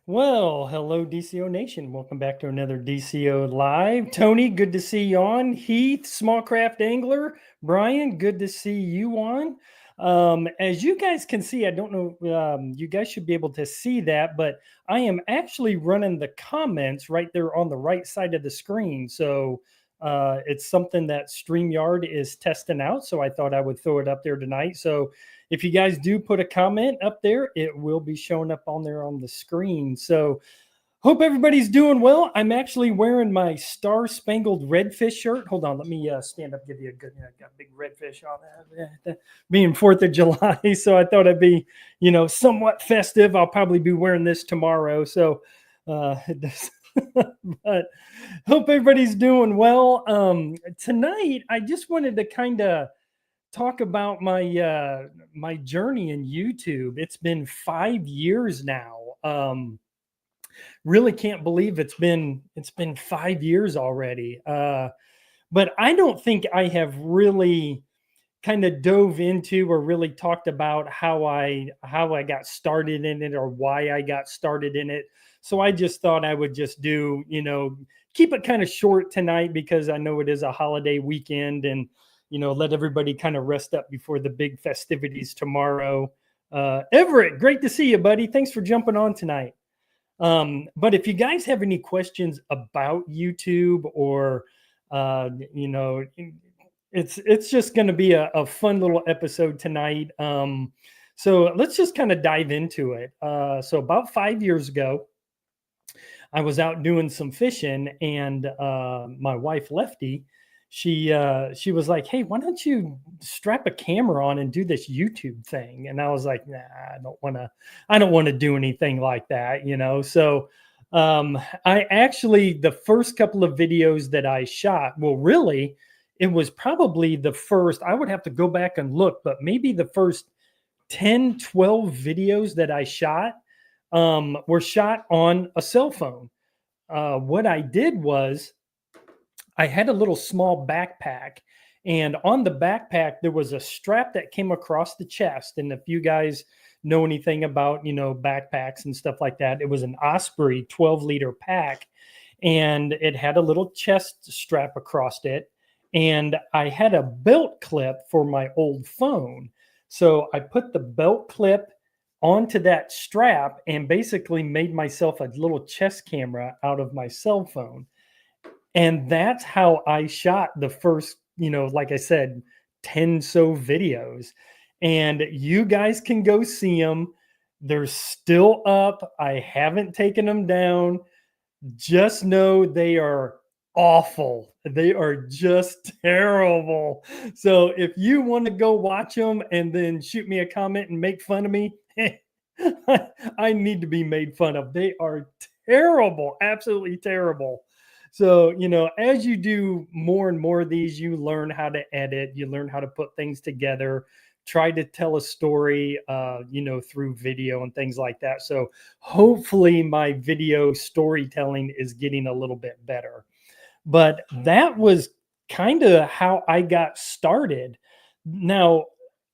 Well, hello, DCO Nation. Welcome back to another DCO Live. Tony, good to see you on. Heath, Small Craft Angler. Brian, good to see you on. As you guys can see, I don't know, you guys should be able to see that, but I am actually running the comments right there on the right side of the screen. So it's something that StreamYard is testing out. So I thought I would throw it up there tonight. So if you guys do put a comment up there, it will be showing up on there on the screen. So hope everybody's doing well. I'm actually wearing my Star Spangled Redfish shirt. Hold on, let me stand up, give you a good, got a big redfish on that. Being 4th of July, so I thought I'd be, somewhat festive. I'll probably be wearing this tomorrow. So, but hope everybody's doing well. Tonight, I just wanted to kind of talk about my journey in YouTube. It's been 5 years now. Really can't believe it's been 5 years already. But I don't think I have really kind of dove into or really talked about how I got started in it or why I got started in it. So I just thought I would just do, keep it kind of short tonight because I know it is a holiday weekend and let everybody kind of rest up before the big festivities tomorrow. Everett, great to see you, buddy. Thanks for jumping on tonight. But if you guys have any questions about YouTube or, it's just going to be a fun little episode tonight. So let's just kind of dive into it. So about 5 years ago, I was out doing some fishing, and my wife Lefty, she was like, "Hey, why don't you strap a camera on and do this YouTube thing?" And I was like, "Nah, I don't want to do anything like that." So I actually, the first couple of videos that I shot, well, really, it was probably the first. I would have to go back and look, but maybe the first 10, 12 videos that I shot were shot on a cell phone. What I did was I had a little small backpack, and on the backpack there was a strap that came across the chest. And if you guys know anything about backpacks and stuff like that, it was an Osprey 12-liter pack, and it had a little chest strap across it. And I had a belt clip for my old phone, so I put the belt clip onto that strap and basically made myself a little chest camera out of my cell phone. And that's how I shot the first, like I said, 10 so videos. And you guys can go see them. They're still up. I haven't taken them down. Just know they are awful. They are just terrible. So if you want to go watch them and then shoot me a comment and make fun of me, I need to be made fun of. They are terrible, absolutely terrible. So, as you do more and more of these, you learn how to edit, you learn how to put things together, try to tell a story, through video and things like that. So hopefully my video storytelling is getting a little bit better. But that was kind of how I got started. Now,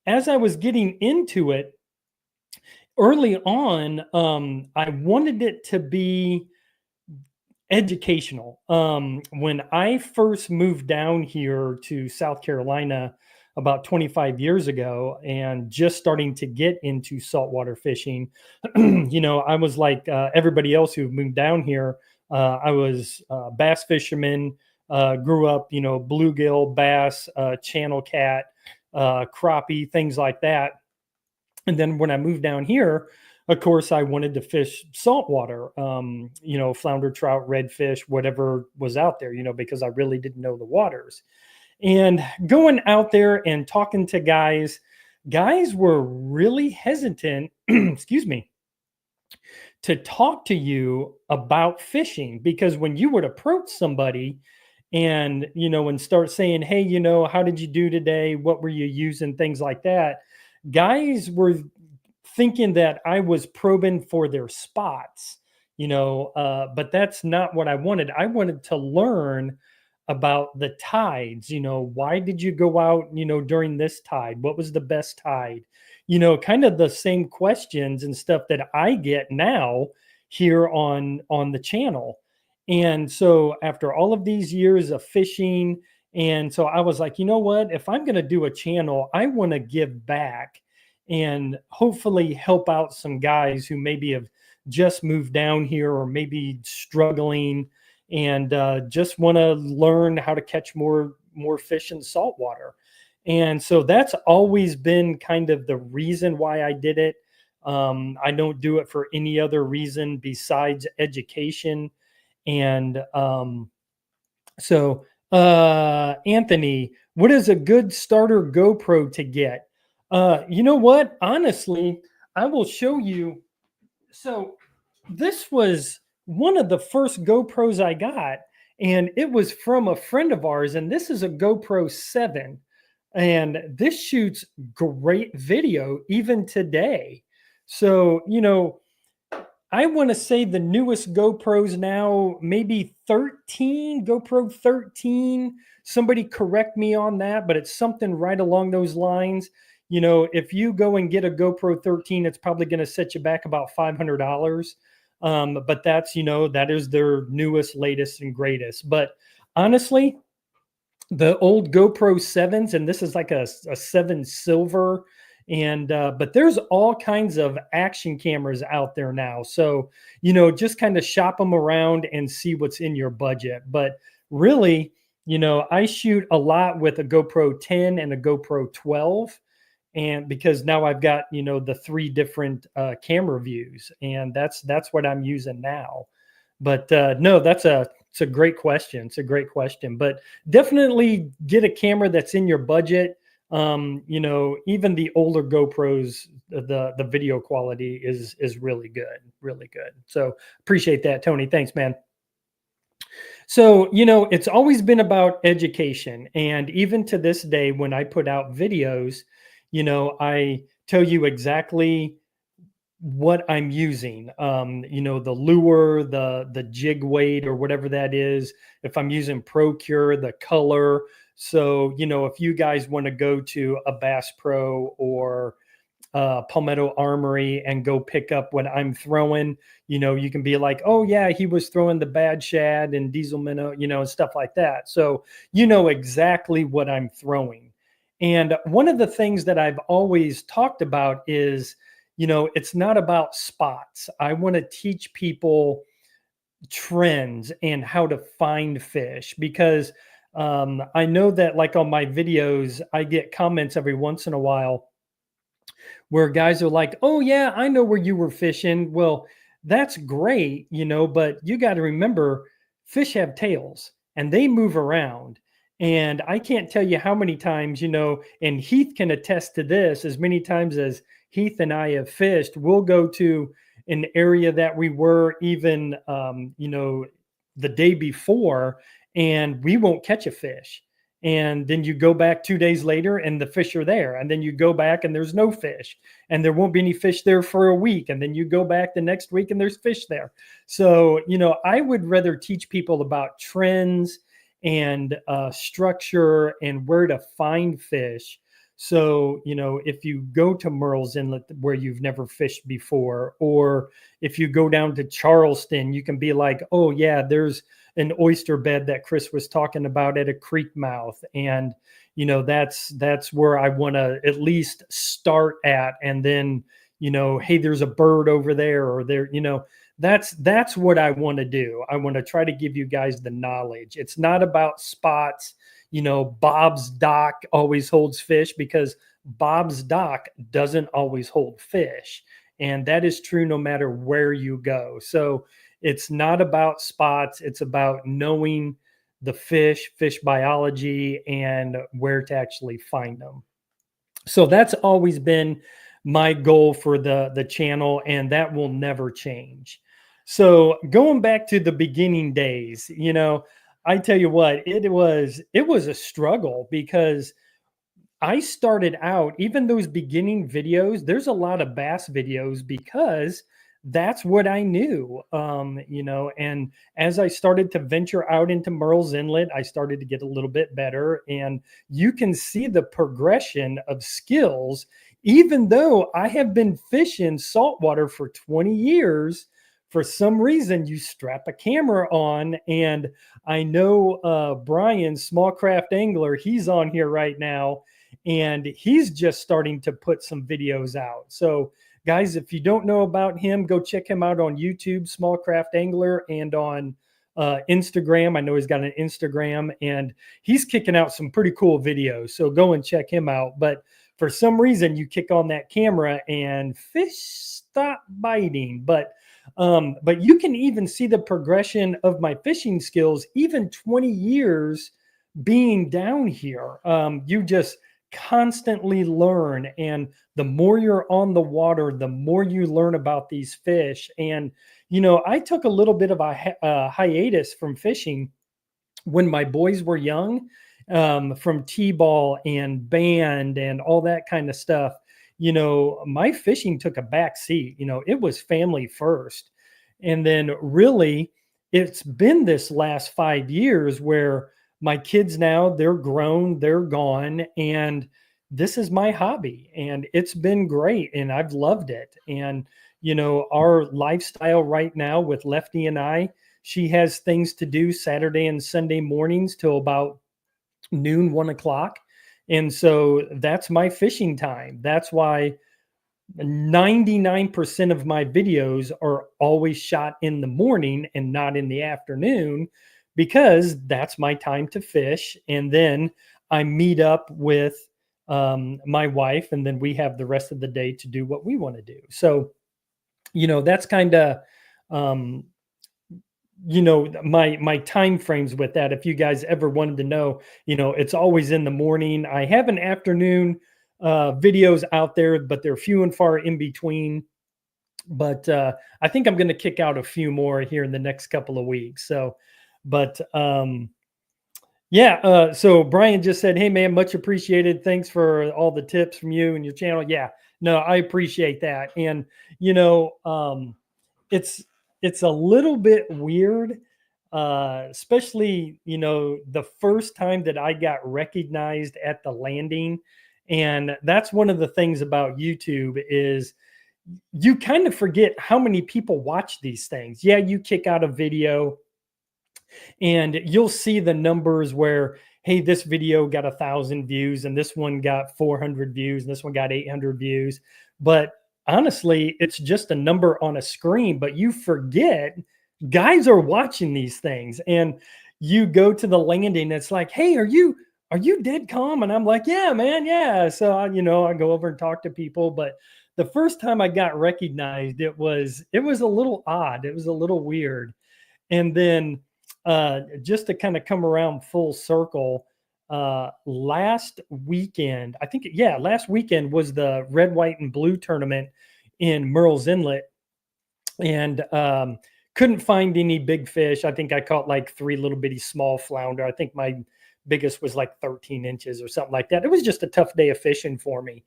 as I was getting into it, early on, I wanted it to be educational. When I first moved down here to South Carolina about 25 years ago and just starting to get into saltwater fishing, I was like everybody else who moved down here. I was a bass fisherman, grew up, bluegill, bass, channel cat, crappie, things like that. And then when I moved down here, of course, I wanted to fish saltwater, flounder, trout, redfish, whatever was out there, because I really didn't know the waters. And going out there and talking to guys were really hesitant, excuse me, to talk to you about fishing, because when you would approach somebody and start saying, "Hey, how did you do today? What were you using?" Things like that, guys were thinking that I was probing for their spots, but that's not what I wanted. I wanted to learn about the tides. Why did you go out, during this tide? What was the best tide? Kind of the same questions and stuff that I get now here on the channel. And so after all of these years of fishing, and so I was like, you know what? If I'm going to do a channel, I want to give back and hopefully help out some guys who maybe have just moved down here or maybe struggling and just want to learn how to catch more fish in saltwater. And so that's always been kind of the reason why I did it. I don't do it for any other reason besides education. And Anthony, what is a good starter GoPro to get? You know what? Honestly, I will show you. So this was one of the first GoPros I got, and it was from a friend of ours, and this is a GoPro 7. And this shoots great video even today. So, I want to say the newest GoPros now, maybe 13, GoPro 13. Somebody correct me on that, but it's something right along those lines. If you go and get a GoPro 13, it's probably going to set you back about $500. But that is their newest, latest, and greatest. But honestly, the old GoPro 7s, and this is like a 7 silver, and but there's all kinds of action cameras out there now. So, just kind of shop them around and see what's in your budget. But really, I shoot a lot with a GoPro 10 and a GoPro 12. And because now I've got, the 3 different camera views, and that's what I'm using now. But no, it's a great question. It's a great question, but definitely get a camera that's in your budget. Even the older GoPros, the video quality is really good, really good. So appreciate that, Tony. Thanks, man. So, it's always been about education. And even to this day, when I put out videos, I tell you exactly what I'm using, the lure, the jig weight or whatever that is, if I'm using Procure, the color. So, if you guys want to go to a Bass Pro or Palmetto Armory and go pick up what I'm throwing, you can be like, oh yeah, he was throwing the bad shad and diesel minnow, and stuff like that. So, exactly what I'm throwing. And one of the things that I've always talked about is, it's not about spots. I want to teach people trends and how to find fish, because I know that like on my videos, I get comments every once in a while where guys are like, oh yeah, I know where you were fishing. Well, that's great, but you got to remember fish have tails and they move around. And I can't tell you how many times, and Heath can attest to this, as many times as Heath and I have fished, we'll go to an area that we were even, the day before, and we won't catch a fish. And then you go back 2 days later and the fish are there. And then you go back and there's no fish, and there won't be any fish there for a week. And then you go back the next week and there's fish there. So, I would rather teach people about trends and structure and where to find fish. So, if you go to Merle's Inlet where you've never fished before, or if you go down to Charleston, you can be like, oh yeah, there's an oyster bed that Chris was talking about at a creek mouth. And, that's where I want to at least start at. And then, hey, there's a bird over there, or there, that's what I want to do. I want to try to give you guys the knowledge. It's not about spots. Bob's dock always holds fish, because Bob's dock doesn't always hold fish. And that is true no matter where you go. So it's not about spots. It's about knowing the fish biology, and where to actually find them. So that's always been my goal for the channel, and that will never change. So going back to the beginning days, I tell you what, it was a struggle, because I started out, even those beginning videos, there's a lot of bass videos, because that's what I knew, and as I started to venture out into Merle's Inlet, I started to get a little bit better, and you can see the progression of skills, even though I have been fishing saltwater for 20 years. for some reason you strap a camera on, and I know Brian, Small Craft Angler, he's on here right now, and he's just starting to put some videos out. So guys, if you don't know about him, go check him out on YouTube, Small Craft Angler, and on Instagram. I know he's got an Instagram, and he's kicking out some pretty cool videos. So go and check him out. But for some reason, you kick on that camera and fish stop biting. But you can even see the progression of my fishing skills, even 20 years being down here. You just constantly learn, and the more you're on the water, the more you learn about these fish. And I took a little bit of a hiatus from fishing when my boys were young, from t-ball and band and all that kind of stuff. My fishing took a back seat. It was family first. And then really it's been this last 5 years where my kids now, they're grown, they're gone, and this is my hobby, and it's been great, and I've loved it. And our lifestyle right now with Lefty and I, she has things to do Saturday and Sunday mornings till about noon, 1 o'clock. And so that's my fishing time. That's why 99% of my videos are always shot in the morning and not in the afternoon, because that's my time to fish. And then I meet up with my wife, and then we have the rest of the day to do what we want to do. So, that's kind of, my time frames with that. If you guys ever wanted to know, it's always in the morning. I have an afternoon videos out there, but they're few and far in between. But I think I'm going to kick out a few more here in the next couple of weeks. So, but yeah. So Brian just said, "Hey man, much appreciated. Thanks for all the tips from you and your channel." Yeah, no, I appreciate that. And it's a little bit weird, especially the first time that I got recognized at the landing. And that's one of the things about YouTube is you kind of forget how many people watch these things. Yeah, you kick out a video and you'll see the numbers where, hey, this video got 1,000 views and this one got 400 views and this one got 800 views. But honestly, it's just a number on a screen. But you forget guys are watching these things, and you go to the landing. It's like, hey, are you dead calm? And I'm like, yeah, man, yeah. So I go over and talk to people. But the first time I got recognized, it was a little odd. It was a little weird. And then just to kind of come around full circle, last weekend, last weekend was the red, white, and blue tournament in Murrells Inlet, and couldn't find any big fish. I think I caught like 3 little bitty small flounder. I think my biggest was like 13 inches or something like that. It was just a tough day of fishing for me.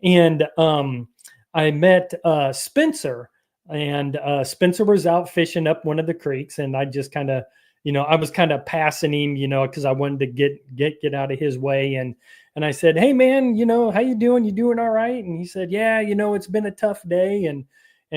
And I met Spencer, and Spencer was out fishing up one of the creeks, and I just kind of, I was kind of passing him, because I wanted to get out of his way. And I said, hey man, how you doing? You doing all right? And he said, yeah, it's been a tough day. And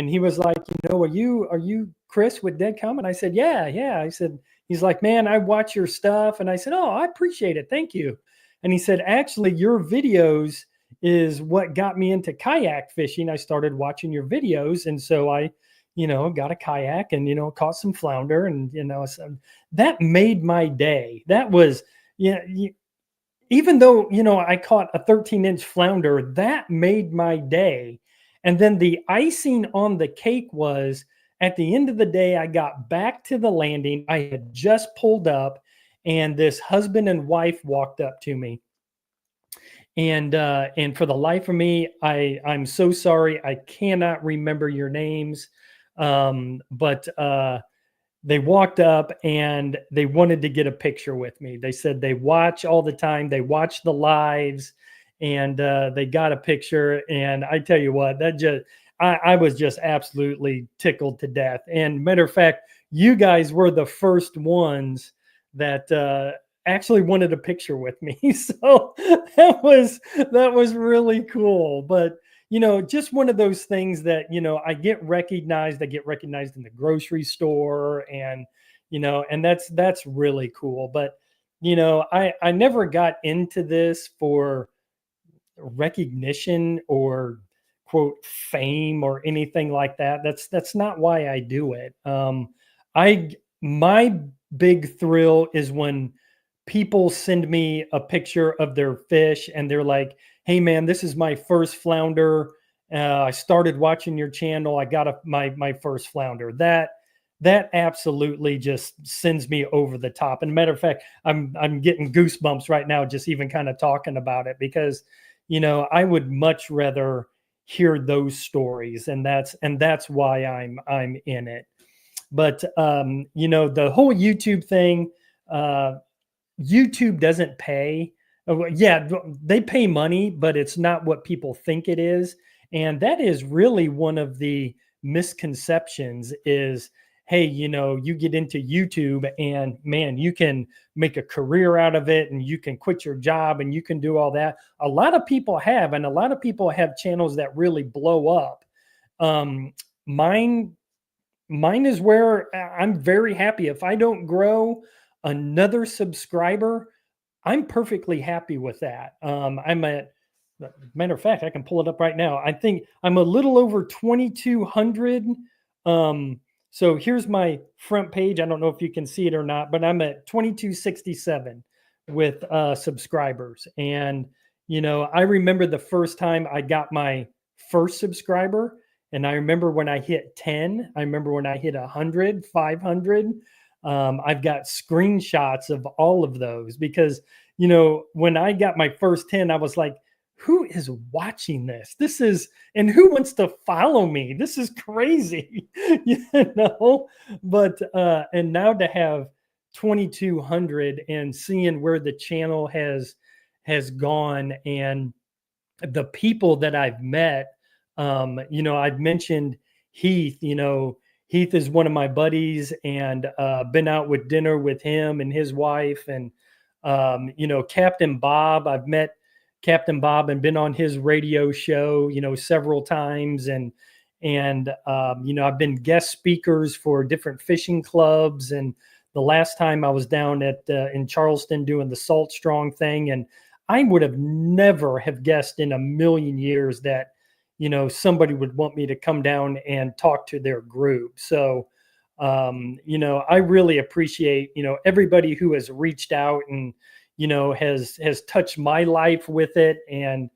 he was like, are you Chris with Dead Comment? I said, yeah. I said, he's like, man, I watch your stuff. And I said, oh, I appreciate it. Thank you. And he said, actually, your videos is what got me into kayak fishing. I started watching your videos. And so I, got a kayak and, caught some flounder, and, so that made my day. That was, even though, I caught a 13-inch flounder, that made my day. And then the icing on the cake was, at the end of the day, I got back to the landing. I had just pulled up, and this husband and wife walked up to me. And for the life of me, I'm so sorry. I cannot remember your names. But they walked up and they wanted to get a picture with me. They said they watch all the time. They watch the lives, and they got a picture. And I tell you what, I was just absolutely tickled to death. And matter of fact, you guys were the first ones that actually wanted a picture with me. So that was really cool. But just one of those things that, I get recognized. I get recognized in the grocery store, and that's really cool. But, I never got into this for recognition or quote fame or anything like that. That's not why I do it. I My big thrill is when people send me a picture of their fish and they're like, "Hey man, this is my first flounder. I started watching your channel. I got my first flounder." That absolutely just sends me over the top. And matter of fact, I'm getting goosebumps right now just even kind of talking about it, because I would much rather hear those stories, and that's why I'm in it. But the whole YouTube thing, uh, YouTube doesn't pay. Yeah, they pay money, but it's not what people think it is. And that is really one of the misconceptions is, hey, you get into YouTube and man, you can make a career out of it and you can quit your job and you can do all that. A lot of people have, and a lot of people have channels that really blow up. Um, mine Mine is where I'm very happy. If I don't grow another subscriber, I'm perfectly happy with that. I'm at, matter of fact, I can pull it up right now. I think I'm a little over 2,200. So here's my front page. I don't know if you can see it or not, but I'm at 2,267 with subscribers. And, I remember the first time I got my first subscriber. And I remember when I hit 10, I remember when I hit 100, 500. I've got screenshots of all of those because, when I got my first 10, I was like, who is watching this? And who wants to follow me? This is crazy, But, and now to have 2,200 and seeing where the channel has gone and the people that I've met, I've mentioned Heath. Heath is one of my buddies, and been out with dinner with him and his wife, and Captain Bob. I've met Captain Bob and been on his radio show, several times, and I've been guest speakers for different fishing clubs. And the last time I was down at in Charleston doing the Salt Strong thing, and I would have never have guessed in a million years that somebody would want me to come down and talk to their group. So, I really appreciate, everybody who has reached out and, has touched my life with it. And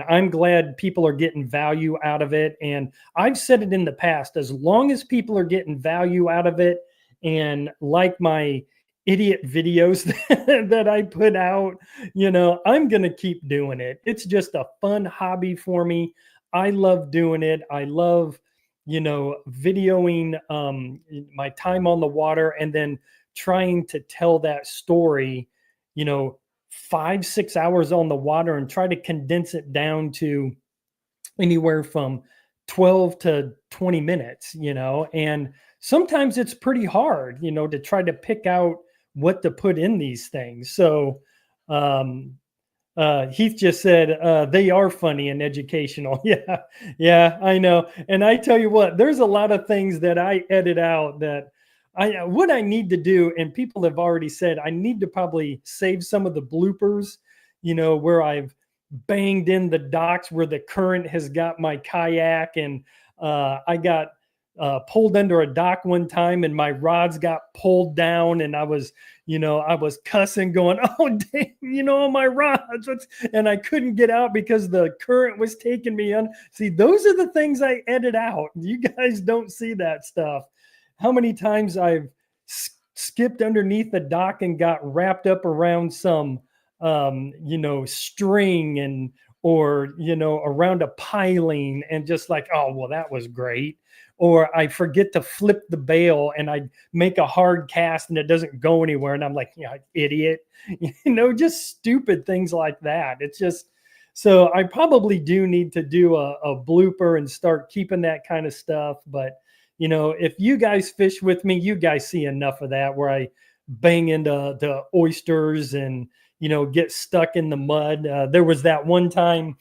I'm glad people are getting value out of it. And I've said it in the past, as long as people are getting value out of it and like my idiot videos that I put out, I'm going to keep doing it. It's just a fun hobby for me. I love doing it. I love, videoing my time on the water and then trying to tell that story, 5-6 hours on the water and try to condense it down to anywhere from 12 to 20 minutes, and sometimes it's pretty hard, to try to pick out what to put in these things. So, Heath just said they are funny and educational. Yeah, I know. And I tell you what, there's a lot of things that I edit out that what I need to do, and people have already said I need to probably save some of the bloopers, where I've banged in the docks where the current has got my kayak, and I got pulled under a dock one time and my rods got pulled down, and I was cussing going, oh damn, my rods, and I couldn't get out because the current was taking me on. See, those are the things I edit out. You guys don't see that stuff. How many times I've skipped underneath the dock and got wrapped up around some string or around a piling, and just like, oh well, that was great. Or I forget to flip the bail and I make a hard cast and it doesn't go anywhere. And I'm like, idiot, just stupid things like that. It's just, so I probably do need to do a blooper and start keeping that kind of stuff. But, if you guys fish with me, you guys see enough of that where I bang into the oysters and, get stuck in the mud. There was that one time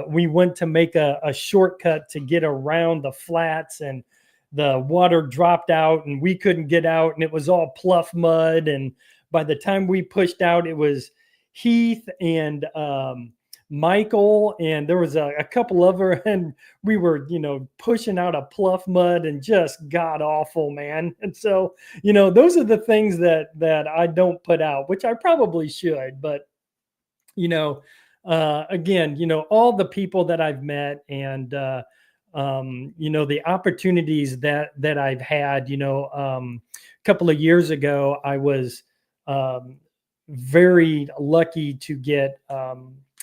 we went to make a shortcut to get around the flats, and the water dropped out and we couldn't get out, and it was all pluff mud. And by the time we pushed out, it was Heath and Michael, and there was a couple of her, and we were, pushing out a pluff mud and just god awful, man. And so, those are the things that I don't put out, which I probably should. But again, all the people that I've met, and the opportunities that I've had. A couple of years ago, I was very lucky to get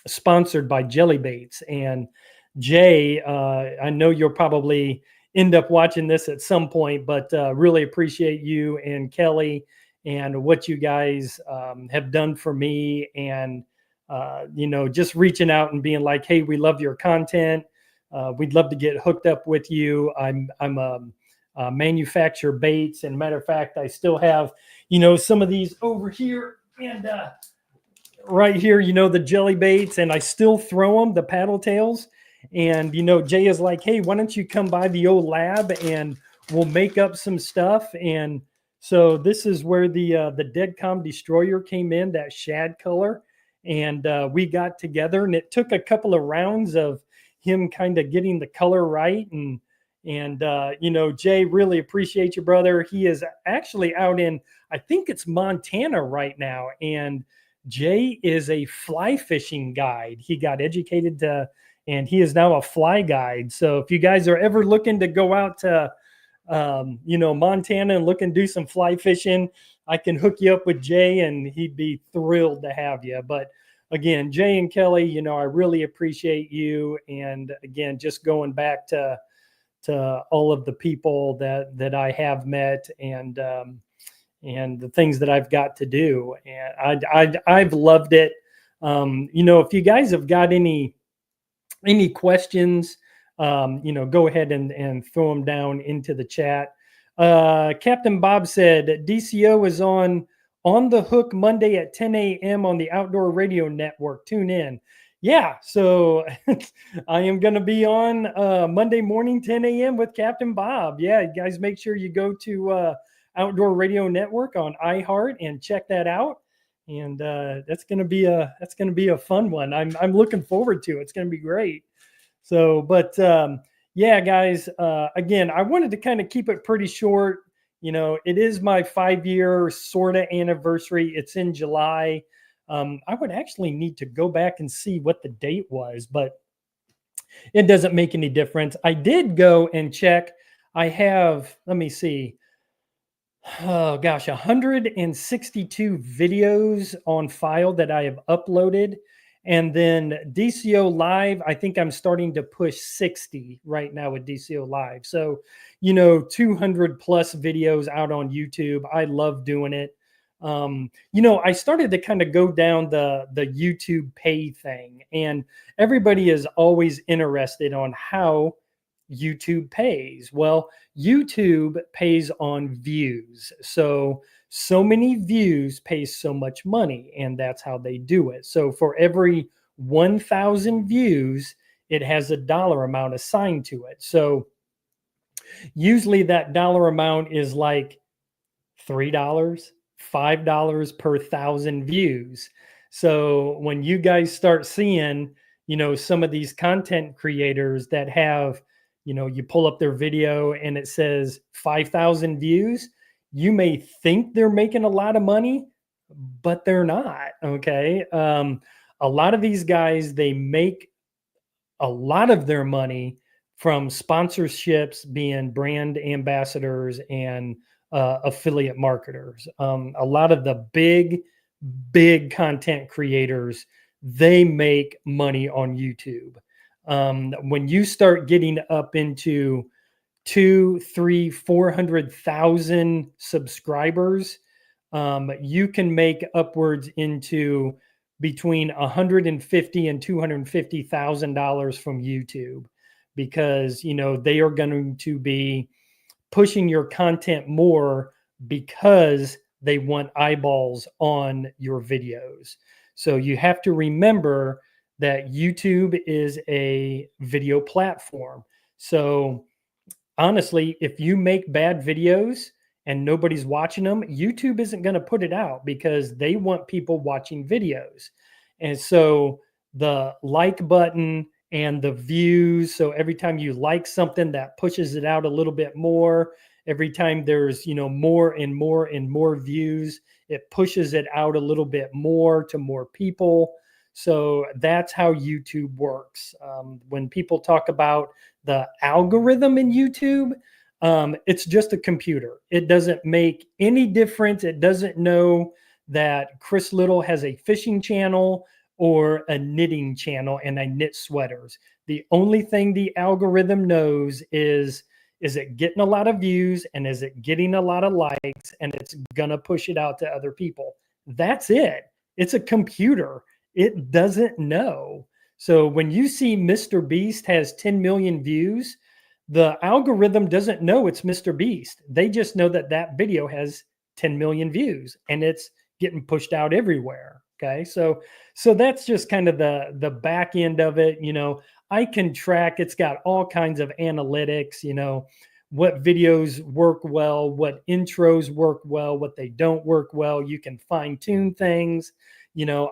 sponsored by Jelly Baits. And Jay, I know you'll probably end up watching this at some point, but really appreciate you and Kelly and what you guys have done for me. And just reaching out and being like, hey, we love your content. We'd love to get hooked up with you. I'm a manufacturer baits, and matter of fact, I still have, some of these over here, and right here, the jelly baits, and I still throw them, the paddle tails. And Jay is like, hey, why don't you come by the old lab and we'll make up some stuff. And so this is where the Deadcom Destroyer came in, that shad color. And we got together, and it took a couple of rounds of him kind of getting the color right. And Jay, really appreciate you, brother. He is actually out in, I think it's Montana right now. And Jay is a fly fishing guide. He got educated and he is now a fly guide. So if you guys are ever looking to go out to, Montana and look and do some fly fishing, I can hook you up with Jay, and he'd be thrilled to have you. But again, Jay and Kelly, I really appreciate you. And again, just going back to all of the people that I have met, and the things that I've got to do. And I've loved it. If you guys have got any questions, go ahead and throw them down into the chat. Captain Bob said DCO is on the hook Monday at 10 a.m. on the Outdoor Radio Network. Tune in. Yeah, so I am going to be on Monday morning, 10 a.m. with Captain Bob. Yeah, guys, make sure you go to Outdoor Radio Network on iHeart and check that out. And that's going to be a fun one. I'm looking forward to it. It's going to be great. So, but yeah, guys, again, I wanted to kind of keep it pretty short. It is my 5-year sort of anniversary. It's in July. I would actually need to go back and see what the date was, but it doesn't make any difference. I did go and check. I have, let me see. Oh gosh, 162 videos on file that I have uploaded. And then DCO Live, I think I'm starting to push 60 right now with DCO Live. So, 200 plus videos out on YouTube. I love doing it. I started to kind of go down the YouTube pay thing, and everybody is always interested on how YouTube pays. Well, YouTube pays on views. So many views pays so much money, and that's how they do it. So for every 1,000 views, it has a dollar amount assigned to it. So usually that dollar amount is like $3, $5 per 1,000 views. So when you guys start seeing, some of these content creators that have, you pull up their video and it says 5,000 views, you may think they're making a lot of money, but they're not. Okay. A lot of these guys, they make a lot of their money from sponsorships, being brand ambassadors and affiliate marketers. A lot of the big content creators, they make money on YouTube. When you start getting up into 200,000, 300,000, 400,000 subscribers, you can make upwards into between $150,000 and $250,000 from YouTube, because they are going to be pushing your content more because they want eyeballs on your videos. So you have to remember that YouTube is a video platform. So honestly, if you make bad videos and nobody's watching them, YouTube isn't going to put it out because they want people watching videos. And so the like button and the views, so every time you like something, that pushes it out a little bit more. Every time there's, more and more and more views, it pushes it out a little bit more to more people. So that's how YouTube works. When people talk about the algorithm in YouTube, it's just a computer. It doesn't make any difference. It doesn't know that Chris Little has a fishing channel or a knitting channel and I knit sweaters. The only thing the algorithm knows is it getting a lot of views and is it getting a lot of likes, and it's going to push it out to other people. That's it. It's a computer. It doesn't know. So when you see Mr. Beast has 10 million views, the algorithm doesn't know it's Mr. Beast. They just know that that video has 10 million views and it's getting pushed out everywhere. Okay. So that's just kind of the back end of it. I can track, it's got all kinds of analytics, what videos work well, what intros work well, what they don't work well. You can fine tune things.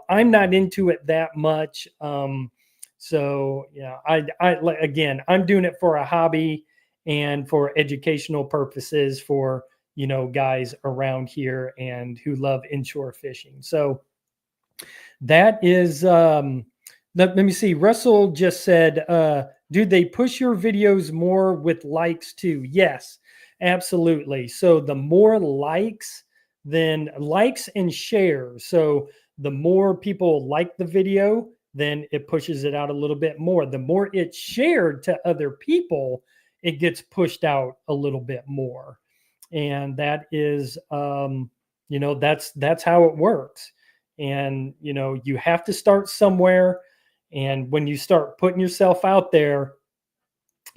I'm not into it that much. So again, I'm doing it for a hobby and for educational purposes for, guys around here and who love inshore fishing. So that is, let me see. Russell just said, do they push your videos more with likes too? Yes, absolutely. So the more likes, then likes and shares. So the more people like the video, then it pushes it out a little bit more. The more it's shared to other people, it gets pushed out a little bit more. And that is, that's how it works. And, you have to start somewhere. And when you start putting yourself out there,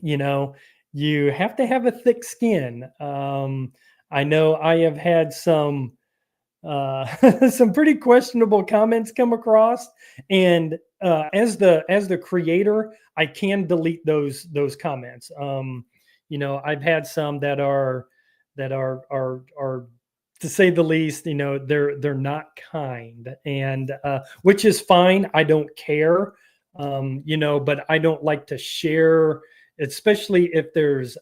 you have to have a thick skin. I know I have had some some pretty questionable comments come across, and as the creator, I can delete those comments. I've had some that are to say the least, they're not kind, and which is fine. I don't care, but I don't like to share, especially if there's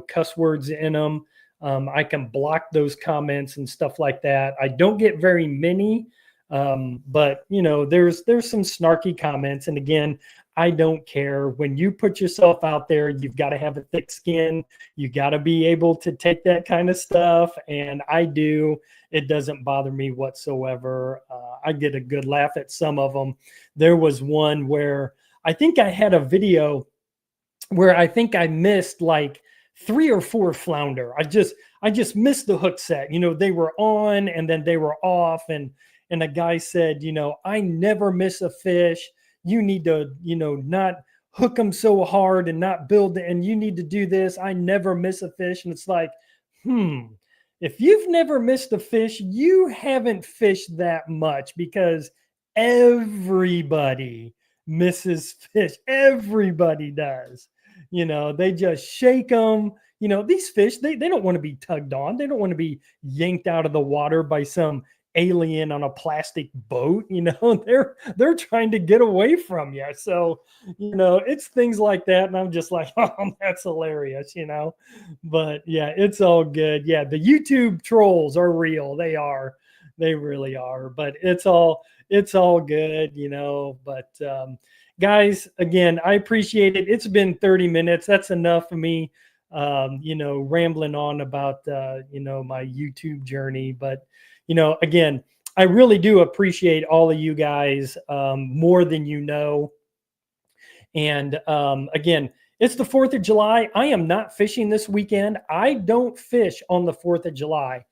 cuss words in them. I can block those comments and stuff like that. I don't get very many, but there's some snarky comments, and again, I don't care. When you put yourself out there, you've got to have a thick skin. You got to be able to take that kind of stuff, and I do. It doesn't bother me whatsoever. I get a good laugh at some of them. There was one where I think I had a video where I think I missed like 3 or 4 flounder. I just missed the hook set. They were on and then they were off, and a guy said, I never miss a fish. You need to, not hook them so hard and not build it, and you need to do this. I never miss a fish. And it's like, if you've never missed a fish, you haven't fished that much, because everybody misses fish. Everybody does. They just shake them. These fish, they don't want to be tugged on. They don't want to be yanked out of the water by some alien on a plastic boat. They're trying to get away from you. So, it's things like that. And I'm just like, oh, that's hilarious, but yeah, it's all good. Yeah. The YouTube trolls are real. They really are, but it's all good, but, guys, again, I appreciate it. It's been 30 minutes. That's enough for me, rambling on about, my YouTube journey. But, again, I really do appreciate all of you guys more than you know. And again, it's the 4th of July. I am not fishing this weekend. I don't fish on the 4th of July.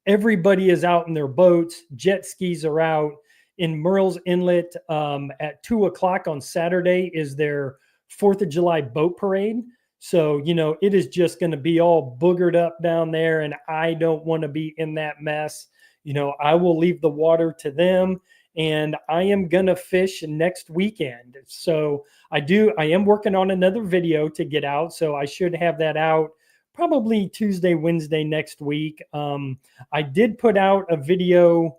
Everybody is out in their boats. Jet skis are out. In Murrells Inlet at 2:00 on Saturday is their 4th of July boat parade. So, it is just going to be all boogered up down there, and I don't want to be in that mess. I will leave the water to them, and I am gonna fish next weekend. So I am working on another video to get out, so I should have that out probably Tuesday, Wednesday next week. I did put out a video.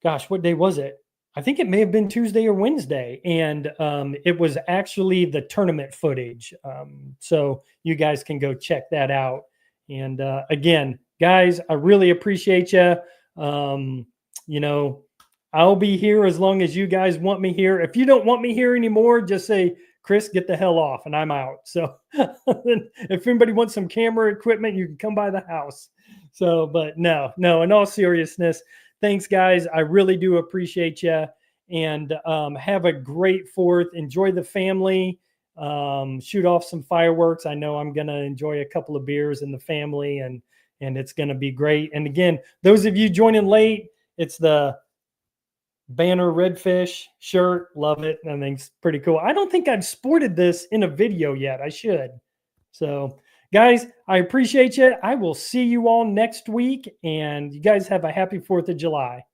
Gosh, what day was it? I think it may have been Tuesday or Wednesday, and it was actually the tournament footage. So you guys can go check that out. And again, guys, I really appreciate you. You know, I'll be here as long as you guys want me here. If you don't want me here anymore, just say, Chris, get the hell off, and I'm out. So if anybody wants some camera equipment, you can come by the house. So, but no, in all seriousness, thanks, guys. I really do appreciate you. And have a great 4th. Enjoy the family. Shoot off some fireworks. I know I'm going to enjoy a couple of beers in the family, and it's going to be great. And again, those of you joining late, it's the Banner Redfish shirt. Love it. I think it's pretty cool. I don't think I've sported this in a video yet. I should. So, guys, I appreciate you. I will see you all next week, and you guys have a happy 4th of July.